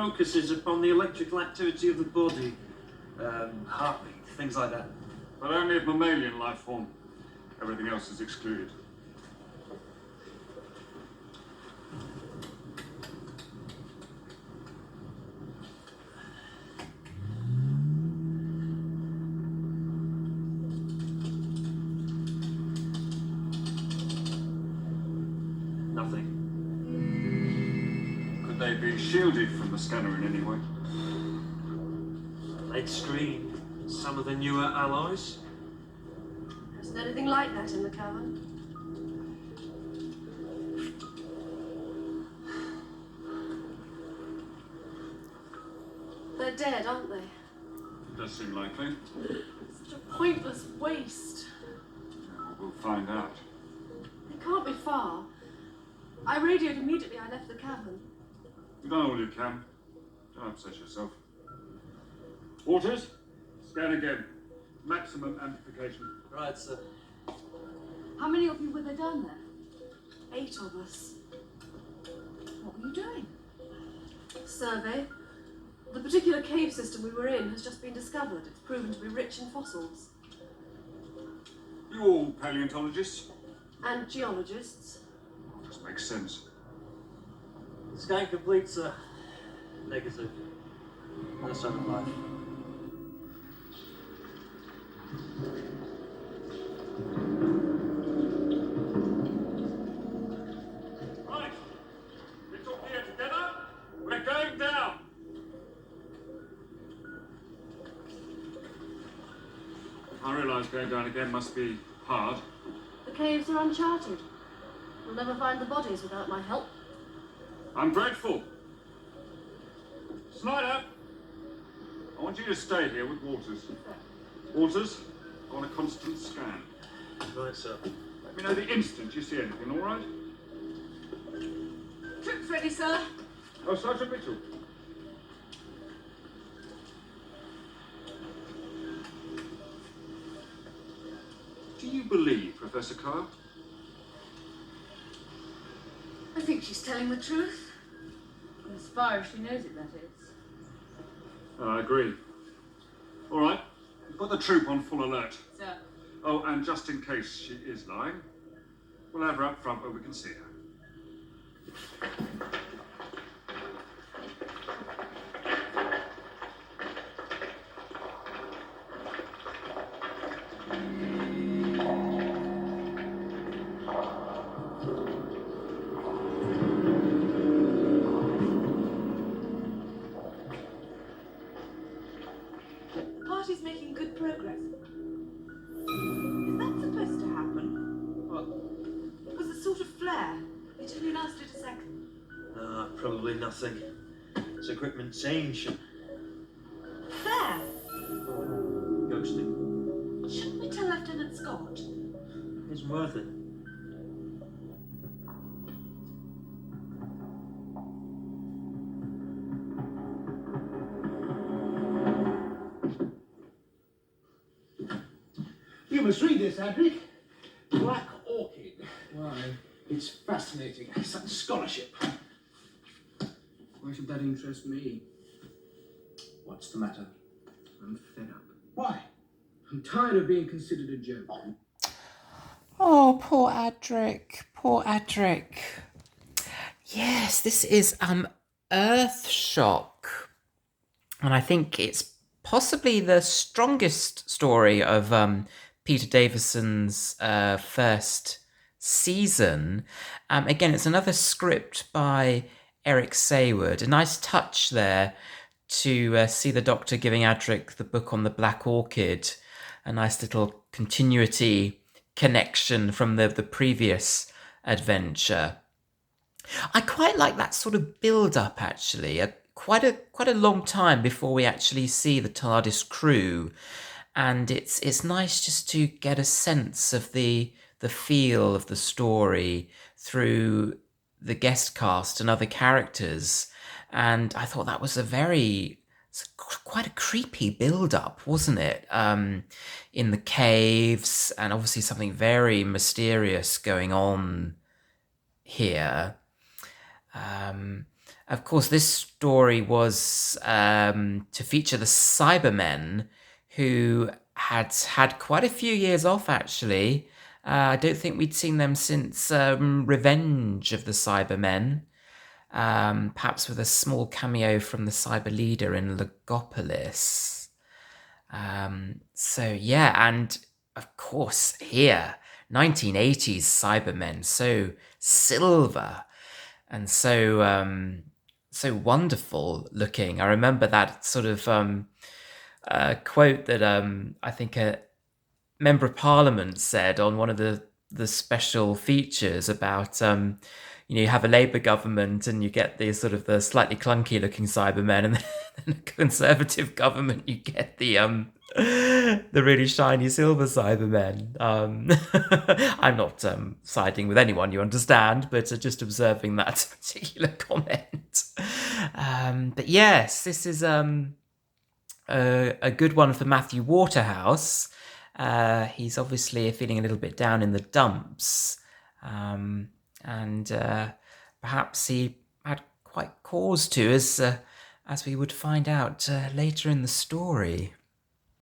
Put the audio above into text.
focuses upon the electrical activity of the body, heartbeat, things like that. But only of mammalian life form. Everything else is excluded. Nothing. Could they be shielded from the scanner in any way? Lead screen, some of the newer alloys. There isn't anything like that in the cavern. They're dead, aren't they? It does seem likely. Such a pointless waste. Well, we'll find out. It can't be far. I radioed immediately I left the cavern. You've done all you can. Don't upset yourself. Waters, scan again. Maximum amplification. Right, sir. How many of you were there down there? 8 of us. What were you doing? Survey. The particular cave system we were in has just been discovered. It's proven to be rich in fossils. You all paleontologists? And geologists. Just makes sense. Scan complete, sir. Negative. No sign of life. Right. It's all here together. We're going down. I realise going down again must be hard. The caves are uncharted. We'll never find the bodies without my help. I'm grateful. Snyder, I want you to stay here with Waters. Waters, I want a constant scan. Right, sir. Let me know the instant you see anything, all right? Trip's ready, sir. Oh, Sergeant Mitchell. Do you believe Professor Carr? I think she's telling the truth. As far as she knows it, that is. I agree. All right, put the troop on full alert. Sir. Oh, and just in case she is lying, we'll have her up front where we can see her. The party's making good progress. Is that supposed to happen? What? It was a sort of flare. It only lasted a second. Probably nothing. It's equipment change. Flare? Ghosting. Shouldn't we tell Lieutenant Scott? Isn't worth it. You must read this, Adric. Black Orchid. Why? It's fascinating. Such scholarship. Why should that interest me? What's the matter? I'm fed up. Why? I'm tired of being considered a joke. Oh, poor Adric. Poor Adric. Yes, this is Earthshock. And I think it's possibly the strongest story of Peter Davison's first season. Again, it's another script by Eric Sayward. A nice touch there to see the Doctor giving Adric the book on the Black Orchid. A nice little continuity connection from the previous adventure. I quite like that sort of build-up, actually. Quite a long time before we actually see the TARDIS crew, and it's nice just to get a sense of the feel of the story through the guest cast and other characters. And I thought that was quite a creepy build-up, wasn't it? In the caves, and obviously something very mysterious going on here. Of course, this story was to feature the Cybermen, who had quite a few years off, actually. I don't think we'd seen them since Revenge of the Cybermen, perhaps with a small cameo from the Cyber Leader in Legopolis. So, yeah, and of course, here, 1980s Cybermen, so silver and so wonderful looking. I remember that sort of quote that I think a member of Parliament said on one of the special features about you have a Labour government and you get the sort of the slightly clunky looking Cybermen, and then a Conservative government you get the really shiny silver Cybermen. I'm not siding with anyone, you understand, but just observing that particular comment. But yes, this is a good one for Matthew Waterhouse. He's obviously feeling a little bit down in the dumps, and perhaps he had quite cause to, as we would find out later in the story.